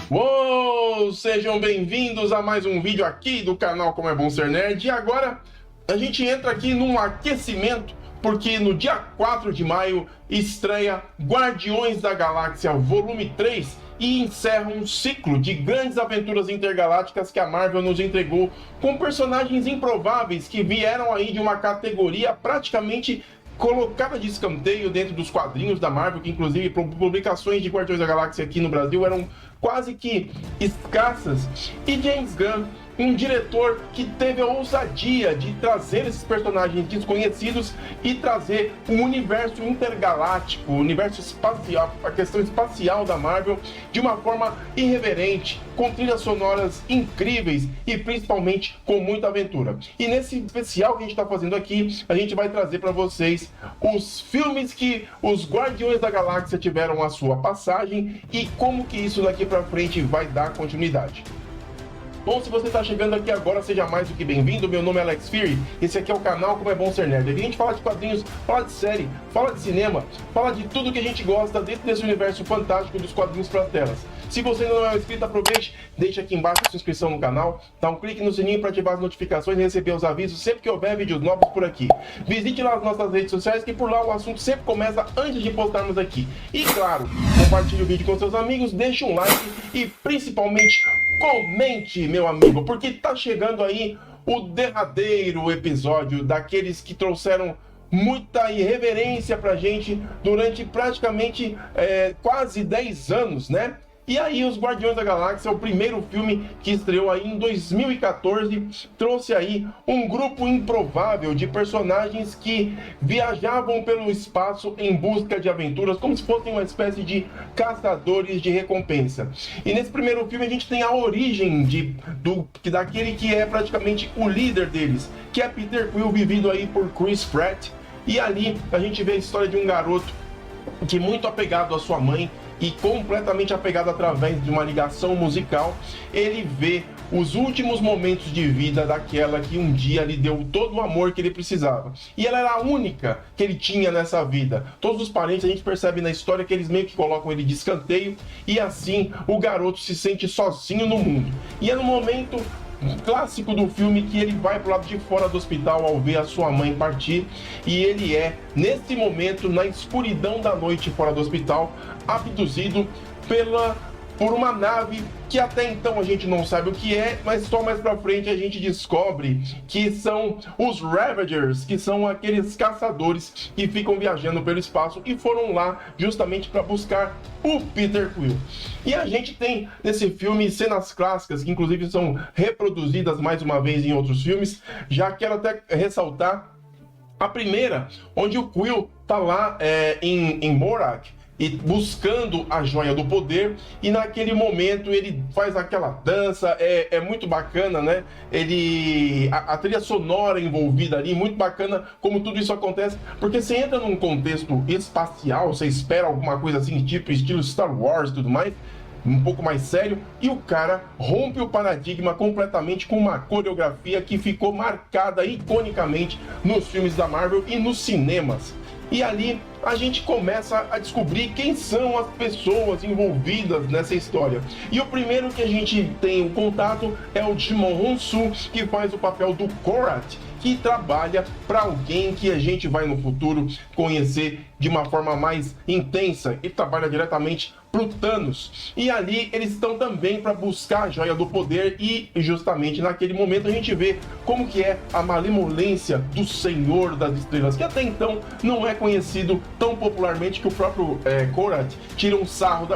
Uou! Sejam bem-vindos a mais um vídeo aqui do canal Como é Bom Ser Nerd. E agora a gente entra aqui num aquecimento, porque no dia 4 de maio estreia Guardiões da Galáxia Volume 3 e encerra um ciclo de grandes aventuras intergalácticas que a Marvel nos entregou, com personagens improváveis que vieram aí de uma categoria praticamente colocada de escanteio dentro dos quadrinhos da Marvel, que inclusive publicações de Guardiões da Galáxia aqui no Brasil eram quase que escassas. E James Gunn, um diretor que teve a ousadia de trazer esses personagens desconhecidos e trazer um universo intergaláctico, o universo espacial, a questão espacial da Marvel, de uma forma irreverente, com trilhas sonoras incríveis e principalmente com muita aventura. E nesse especial que a gente está fazendo aqui, a gente vai trazer para vocês os filmes que os Guardiões da Galáxia tiveram a sua passagem e como que isso daqui para frente vai dar continuidade. Bom, se você está chegando aqui agora, seja mais do que bem-vindo. Meu nome é Alex Fury, esse aqui é o canal Como é Bom Ser Nerd. Aqui a gente fala de quadrinhos, fala de série, fala de cinema, fala de tudo que a gente gosta dentro desse universo fantástico dos quadrinhos para as telas. Se você ainda não é inscrito, aproveite, deixa aqui embaixo a sua inscrição no canal, dá um clique no sininho para ativar as notificações e receber os avisos sempre que houver vídeos novos por aqui. Visite lá as nossas redes sociais, que por lá o assunto sempre começa antes de postarmos aqui. E claro, compartilhe o vídeo com seus amigos, deixe um like e principalmente comente, meu amigo, porque tá chegando aí o derradeiro episódio daqueles que trouxeram muita irreverência pra gente durante praticamente quase 10 anos, né? E aí, os Guardiões da Galáxia, o primeiro filme que estreou aí em 2014, trouxe aí um grupo improvável de personagens que viajavam pelo espaço em busca de aventuras, como se fossem uma espécie de caçadores de recompensa. E nesse primeiro filme a gente tem a origem daquele que é praticamente o líder deles, que é Peter Quill, vivido aí por Chris Pratt. E ali a gente vê a história de um garoto que, muito apegado à sua mãe e completamente apegado através de uma ligação musical, ele vê os últimos momentos de vida daquela que um dia lhe deu todo o amor que ele precisava. E ela era a única que ele tinha nessa vida. Todos os parentes, a gente percebe na história que eles meio que colocam ele de escanteio, e assim o garoto se sente sozinho no mundo. E é no momento clássico do filme que ele vai pro lado de fora do hospital ao ver a sua mãe partir, e ele é, nesse momento, na escuridão da noite fora do hospital, abduzido por uma nave que até então a gente não sabe o que é, mas só mais pra frente a gente descobre que são os Ravagers, que são aqueles caçadores que ficam viajando pelo espaço e foram lá justamente para buscar o Peter Quill. E a gente tem nesse filme cenas clássicas que inclusive são reproduzidas mais uma vez em outros filmes. Já quero até ressaltar a primeira, onde o Quill tá lá em Morak e buscando a joia do poder, e naquele momento ele faz aquela dança, é muito bacana, né? A trilha sonora envolvida ali, muito bacana como tudo isso acontece, porque você entra num contexto espacial, você espera alguma coisa assim, tipo estilo Star Wars e tudo mais, um pouco mais sério, e o cara rompe o paradigma completamente com uma coreografia que ficou marcada iconicamente nos filmes da Marvel e nos cinemas. E ali a gente começa a descobrir quem são as pessoas envolvidas nessa história. E o primeiro que a gente tem o contato é o Djimon Hounsou, que faz o papel do Korat, que trabalha para alguém que a gente vai no futuro conhecer de uma forma mais intensa. Ele trabalha diretamente pro Thanos. E ali eles estão também para buscar a joia do poder, e justamente naquele momento a gente vê como que é a malemolência do Senhor das Estrelas, que até então não é conhecido tão popularmente, que o próprio Korat tira um sarro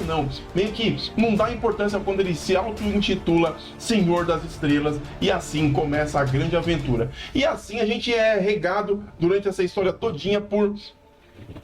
não, meio que não dá importância quando ele se auto-intitula Senhor das Estrelas, e assim começa a grande aventura. E assim a gente é regado durante essa história todinha por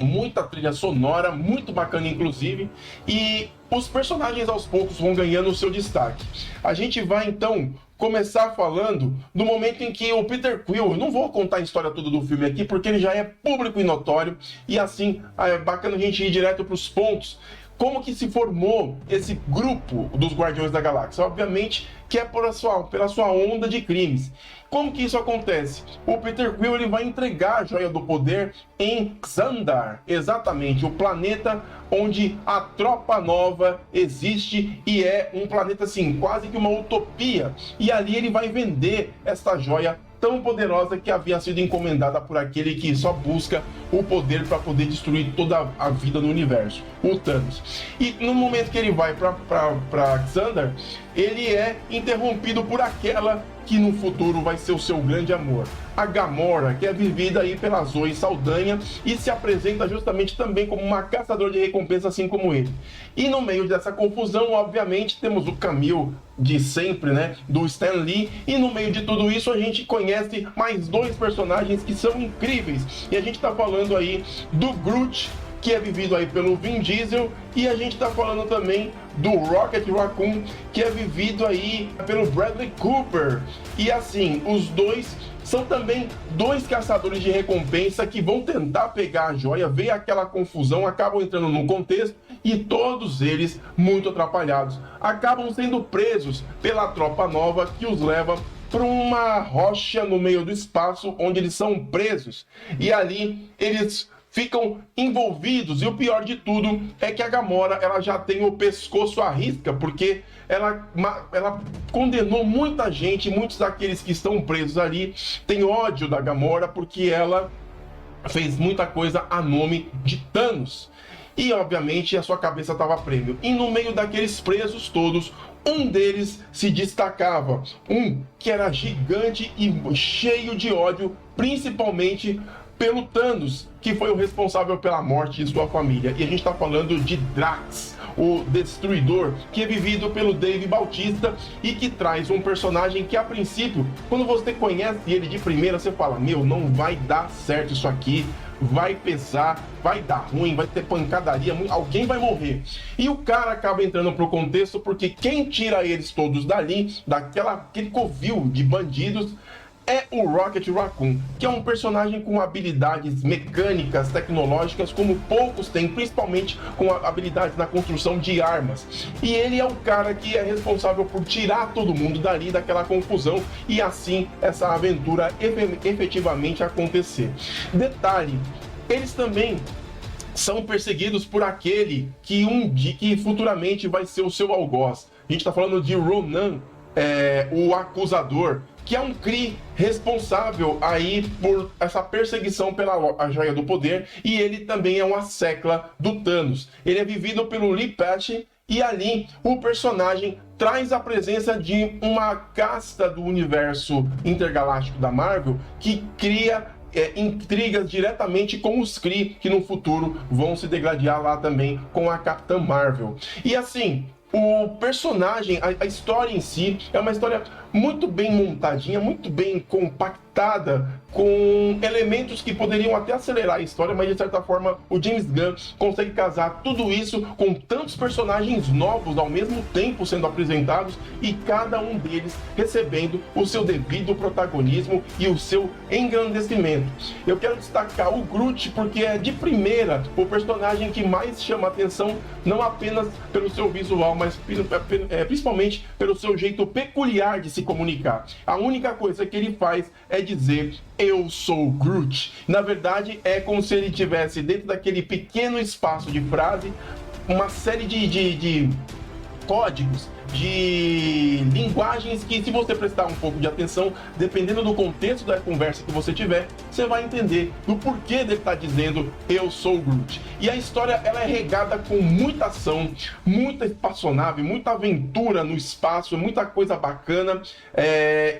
muita trilha sonora, muito bacana inclusive, e os personagens aos poucos vão ganhando o seu destaque. A gente vai então começar falando do momento em que o Peter Quill, eu não vou contar a história toda do filme aqui porque ele já é público e notório, e assim é bacana a gente ir direto para os pontos. Como que se formou esse grupo dos Guardiões da Galáxia? Obviamente que é pela sua onda de crimes. Como que isso acontece? O Peter Quill ele vai entregar a Joia do Poder em Xandar, exatamente, o planeta onde a Tropa Nova existe e é um planeta assim, quase que uma utopia. E ali ele vai vender essa joia tão poderosa que havia sido encomendada por aquele que só busca o poder para poder destruir toda a vida no universo, o Thanos. E no momento que ele vai para Xandar, ele é interrompido por aquela que no futuro vai ser o seu grande amor, a Gamora, que é vivida aí pela Zoe Saldanha e se apresenta justamente também como uma caçadora de recompensa, assim como ele. E no meio dessa confusão, obviamente, temos o Camil de sempre, né, do Stan Lee, e no meio de tudo isso a gente conhece mais dois personagens que são incríveis, e a gente tá falando aí do Groot, que é vivido aí pelo Vin Diesel, e a gente tá falando também do Rocket Raccoon, que é vivido aí pelo Bradley Cooper. E assim, os dois são também dois caçadores de recompensa que vão tentar pegar a joia, vê aquela confusão, acabam entrando num contexto e todos eles, muito atrapalhados, acabam sendo presos pela Tropa Nova, que os leva para uma rocha no meio do espaço onde eles são presos. E ali eles ficam envolvidos, e o pior de tudo é que a Gamora ela já tem o pescoço à risca, porque ela condenou muita gente, muitos daqueles que estão presos ali têm ódio da Gamora, porque ela fez muita coisa a nome de Thanos. E obviamente a sua cabeça estava a prêmio. E no meio daqueles presos todos, um deles se destacava, um que era gigante e cheio de ódio, principalmente pelo Thanos, que foi o responsável pela morte de sua família. E a gente está falando de Drax, o Destruidor, que é vivido pelo Dave Bautista e que traz um personagem que, a princípio, quando você conhece ele de primeira, você fala, meu, não vai dar certo isso aqui, vai pesar, vai dar ruim, vai ter pancadaria, alguém vai morrer. E o cara acaba entrando pro contexto porque quem tira eles todos dali, daquele covil de bandidos, é o Rocket Raccoon, que é um personagem com habilidades mecânicas, tecnológicas, como poucos têm, principalmente com habilidades na construção de armas. E ele é o cara que é responsável por tirar todo mundo dali, daquela confusão, e assim essa aventura efetivamente acontecer. Detalhe, eles também são perseguidos por aquele que futuramente vai ser o seu algoz. A gente está falando de Ronan, o Acusador, que é um Kree responsável aí por essa perseguição pela a Joia do Poder, e ele também é uma secla do Thanos. Ele é vivido pelo Lee Patch, e ali o personagem traz a presença de uma casta do universo intergaláctico da Marvel que cria intrigas diretamente com os Kree, que no futuro vão se degladiar lá também com a Capitã Marvel. E assim, o personagem, a história em si, é uma história muito bem montadinha, muito bem compactada, com elementos que poderiam até acelerar a história, mas de certa forma o James Gunn consegue casar tudo isso com tantos personagens novos ao mesmo tempo sendo apresentados, e cada um deles recebendo o seu devido protagonismo e o seu engrandecimento. Eu quero destacar o Groot porque é de primeira o personagem que mais chama atenção, não apenas pelo seu visual, mas principalmente pelo seu jeito peculiar de se comunicar. A única coisa que ele faz é dizer: eu sou Groot. Na verdade, é como se ele tivesse dentro daquele pequeno espaço de frase uma série de códigos, de linguagens que, se você prestar um pouco de atenção, dependendo do contexto da conversa que você tiver, você vai entender do porquê dele estar dizendo eu sou Groot. E a história ela é regada com muita ação, muita espaçonave, muita aventura no espaço, muita coisa bacana,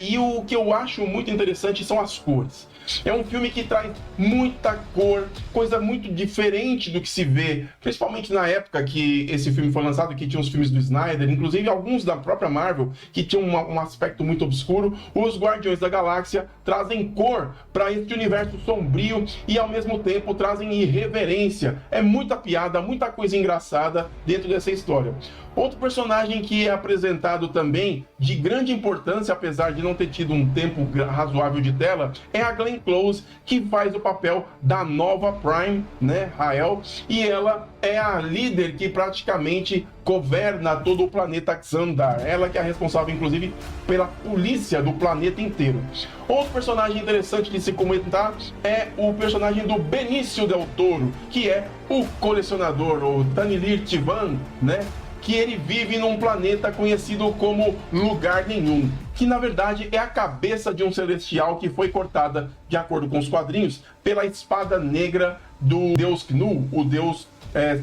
e o que eu acho muito interessante são as cores. É um filme que traz muita cor, coisa muito diferente do que se vê, principalmente na época que esse filme foi lançado, que tinha os filmes do Snyder, inclusive alguns da própria Marvel, que tinham um aspecto muito obscuro. Os Guardiões da Galáxia trazem cor para esse universo sombrio e ao mesmo tempo trazem irreverência. É muita piada, muita coisa engraçada dentro dessa história. Outro personagem que é apresentado também de grande importância, apesar de não ter tido um tempo razoável de tela, é a Gwen Glenn Close, que faz o papel da nova Prime, né, Rael, e ela é a líder que praticamente governa todo o planeta Xandar. Ela que é a responsável, inclusive, pela polícia do planeta inteiro. Outro personagem interessante de se comentar é o personagem do Benício Del Toro, que é o colecionador, o Tanlir Tivan, né? Que ele vive num planeta conhecido como Lugar Nenhum, que na verdade é a cabeça de um celestial que foi cortada, de acordo com os quadrinhos, pela espada negra do deus Knu, o deus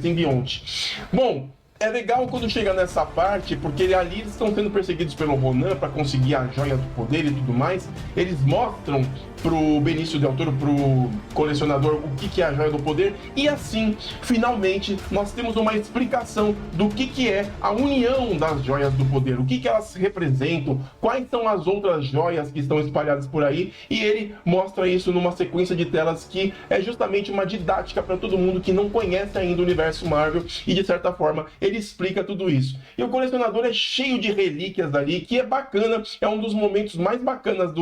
simbionte. Bom, é legal quando chega nessa parte, porque ali eles estão sendo perseguidos pelo Ronan para conseguir a Joia do Poder e tudo mais. Eles mostram pro Benício Del Toro, pro colecionador, o que é a Joia do Poder, e assim, finalmente, nós temos uma explicação do que é a união das Joias do Poder, o que elas representam, quais são as outras joias que estão espalhadas por aí, e ele mostra isso numa sequência de telas que é justamente uma didática para todo mundo que não conhece ainda o universo Marvel, e de certa forma ele explica tudo isso. E o colecionador é cheio de relíquias ali, que é bacana, é um dos momentos mais bacanas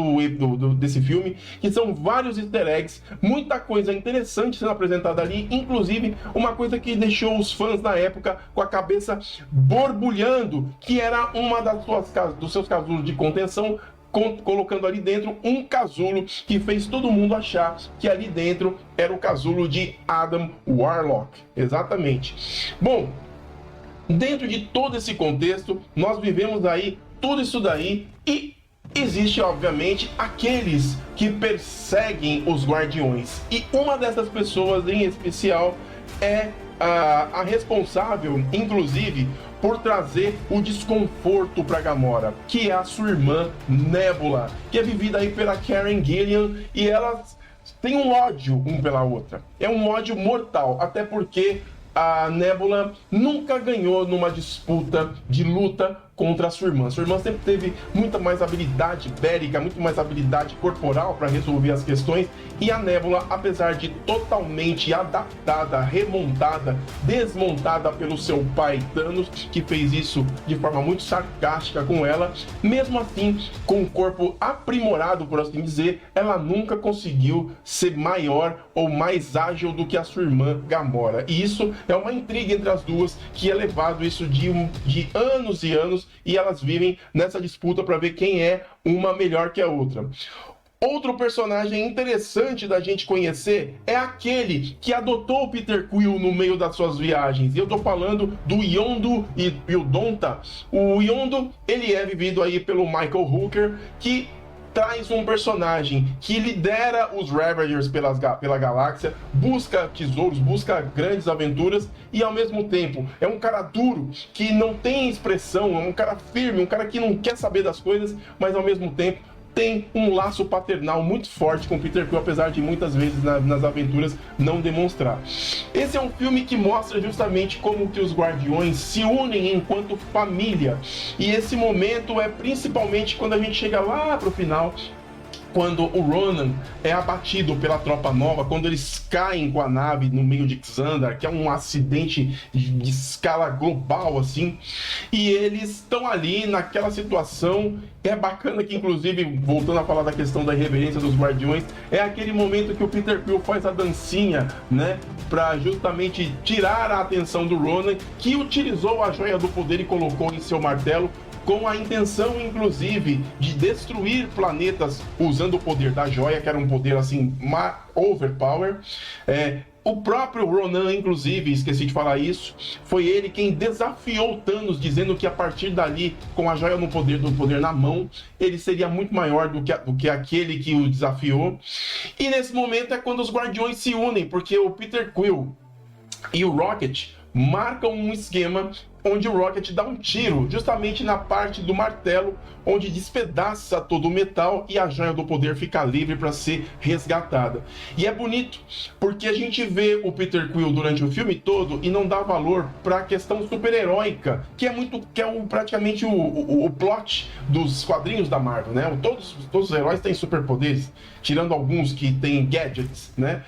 desse filme, que são vários easter eggs, muita coisa interessante sendo apresentada ali, inclusive uma coisa que deixou os fãs na época com a cabeça borbulhando, que era uma dos seus casulos de contenção, colocando ali dentro um casulo que fez todo mundo achar que ali dentro era o casulo de Adam Warlock. Exatamente. Bom, dentro de todo esse contexto, nós vivemos aí tudo isso daí e existe, obviamente, aqueles que perseguem os Guardiões. E uma dessas pessoas em especial é a responsável, inclusive, por trazer o desconforto para Gamora, que é a sua irmã Nebula, que é vivida aí pela Karen Gillan, e elas têm um ódio um pela outra. É um ódio mortal, até porque a Nebula nunca ganhou numa disputa de luta contra a sua irmã. Sua irmã sempre teve muita mais habilidade bélica, muito mais habilidade corporal para resolver as questões, e a Nebula, apesar de totalmente adaptada, remontada, desmontada pelo seu pai Thanos, que fez isso de forma muito sarcástica com ela, mesmo assim, com o corpo aprimorado, por assim dizer, ela nunca conseguiu ser maior ou mais ágil do que a sua irmã Gamora. E isso é uma intriga entre as duas, que é levado isso de anos e anos, e elas vivem nessa disputa para ver quem é uma melhor que a outra. Outro personagem interessante da gente conhecer é aquele que adotou o Peter Quill no meio das suas viagens. E eu tô falando do Yondu e o Donta. O Yondu, ele é vivido aí pelo Michael Hooker, que traz um personagem que lidera os Ravagers pela galáxia, busca tesouros, busca grandes aventuras, e ao mesmo tempo é um cara duro, que não tem expressão, é um cara firme, um cara que não quer saber das coisas, mas ao mesmo tempo tem um laço paternal muito forte com Peter Quill, apesar de muitas vezes nas aventuras não demonstrar. Esse é um filme que mostra justamente como que os Guardiões se unem enquanto família. E esse momento é principalmente quando a gente chega lá pro final, quando o Ronan é abatido pela Tropa Nova, quando eles caem com a nave no meio de Xandar, que é um acidente de escala global, assim, e eles estão ali naquela situação. É bacana que, inclusive, voltando a falar da questão da irreverência dos Guardiões, é aquele momento que o Peter Quill faz a dancinha, né, pra justamente tirar a atenção do Ronan, que utilizou a Joia do Poder e colocou em seu martelo, com a intenção, inclusive, de destruir planetas usando o poder da joia, que era um poder, assim, overpower. O próprio Ronan, inclusive, esqueci de falar isso, foi ele quem desafiou Thanos, dizendo que a partir dali, com a joia do poder na mão, ele seria muito maior do que aquele que o desafiou. E nesse momento é quando os Guardiões se unem, porque o Peter Quill e o Rocket marcam um esquema onde o Rocket dá um tiro justamente na parte do martelo, onde despedaça todo o metal e a Joia do Poder fica livre para ser resgatada. E é bonito, porque a gente vê o Peter Quill durante o filme todo e não dá valor para a questão super-heróica, que é praticamente o plot dos quadrinhos da Marvel, né? Todos os heróis têm superpoderes, tirando alguns que têm gadgets, né?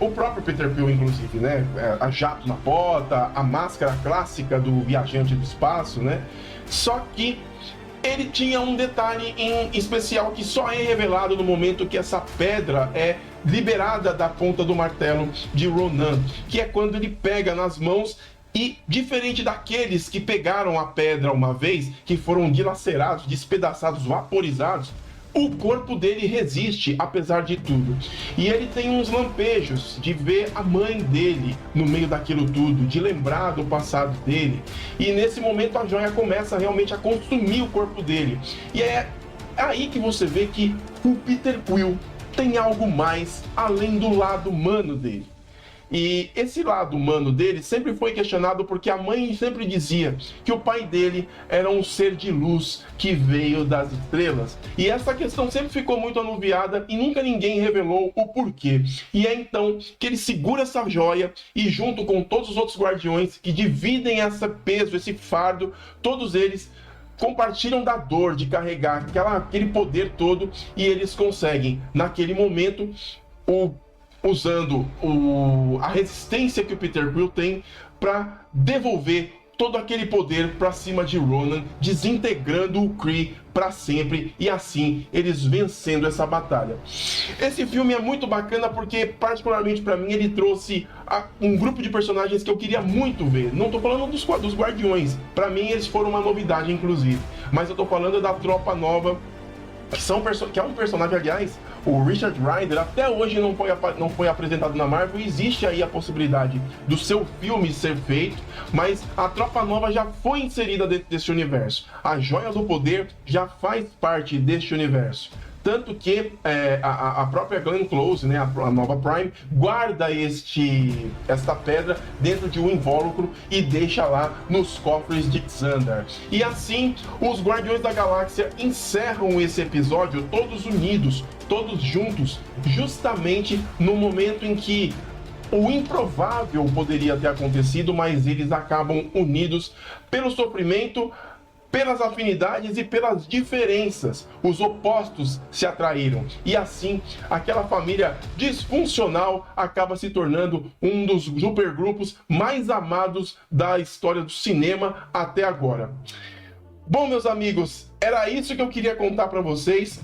O próprio Peter Quill, inclusive, né? A jato na bota, a máscara clássica do viajante do espaço, né? Só que ele tinha um detalhe em especial que só é revelado no momento que essa pedra é liberada da ponta do martelo de Ronan, que é quando ele pega nas mãos. E, diferente daqueles que pegaram a pedra uma vez, que foram dilacerados, despedaçados, vaporizados, o corpo dele resiste, apesar de tudo. E ele tem uns lampejos de ver a mãe dele no meio daquilo tudo, de lembrar do passado dele. E nesse momento a joia começa realmente a consumir o corpo dele. E é aí que você vê que o Peter Quill tem algo mais além do lado humano dele. E esse lado humano dele sempre foi questionado porque a mãe sempre dizia que o pai dele era um ser de luz que veio das estrelas. E essa questão sempre ficou muito anuviada e nunca ninguém revelou o porquê. E é então que ele segura essa joia e, junto com todos os outros guardiões que dividem esse peso, esse fardo, todos eles compartilham da dor de carregar aquele poder todo, e eles conseguem, naquele momento, usando a resistência que o Peter Quill tem, para devolver todo aquele poder para cima de Ronan, desintegrando o Kree para sempre, e assim eles vencendo essa batalha. Esse filme é muito bacana porque, particularmente para mim, ele trouxe um grupo de personagens que eu queria muito ver. Não tô falando dos Guardiões, para mim eles foram uma novidade inclusive, mas eu tô falando da Tropa Nova, que é um personagem, aliás, o Richard Rider até hoje não foi apresentado na Marvel. Existe aí a possibilidade do seu filme ser feito, mas a Tropa Nova já foi inserida dentro desse universo. A Joia do Poder já faz parte deste universo. Tanto que a própria Glenn Close, né, a Nova Prime, guarda esta pedra dentro de um invólucro e deixa lá nos cofres de Xandar. E assim, os Guardiões da Galáxia encerram esse episódio todos unidos, todos juntos, justamente no momento em que o improvável poderia ter acontecido, mas eles acabam unidos pelo sofrimento, pelas afinidades e pelas diferenças. Os opostos se atraíram, e assim aquela família disfuncional acaba se tornando um dos supergrupos mais amados da história do cinema até agora. Bom, meus amigos, era isso que eu queria contar para vocês.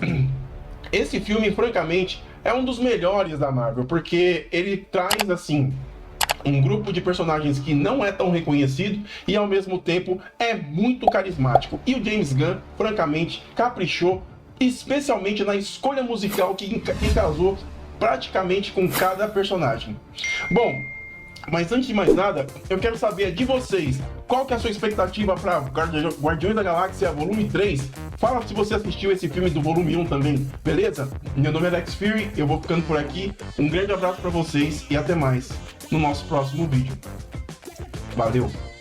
Esse filme, francamente, é um dos melhores da Marvel, porque ele traz, assim, um grupo de personagens que não é tão reconhecido e, ao mesmo tempo, é muito carismático. E o James Gunn, francamente, caprichou, especialmente na escolha musical que casou praticamente com cada personagem. Bom, mas antes de mais nada, eu quero saber de vocês, qual que é a sua expectativa para Guardiões da Galáxia Volume 3? Fala se você assistiu esse filme do Volume 1 também, beleza? Meu nome é Alex Fury, eu vou ficando por aqui. Um grande abraço para vocês e até mais no nosso próximo vídeo. Valeu!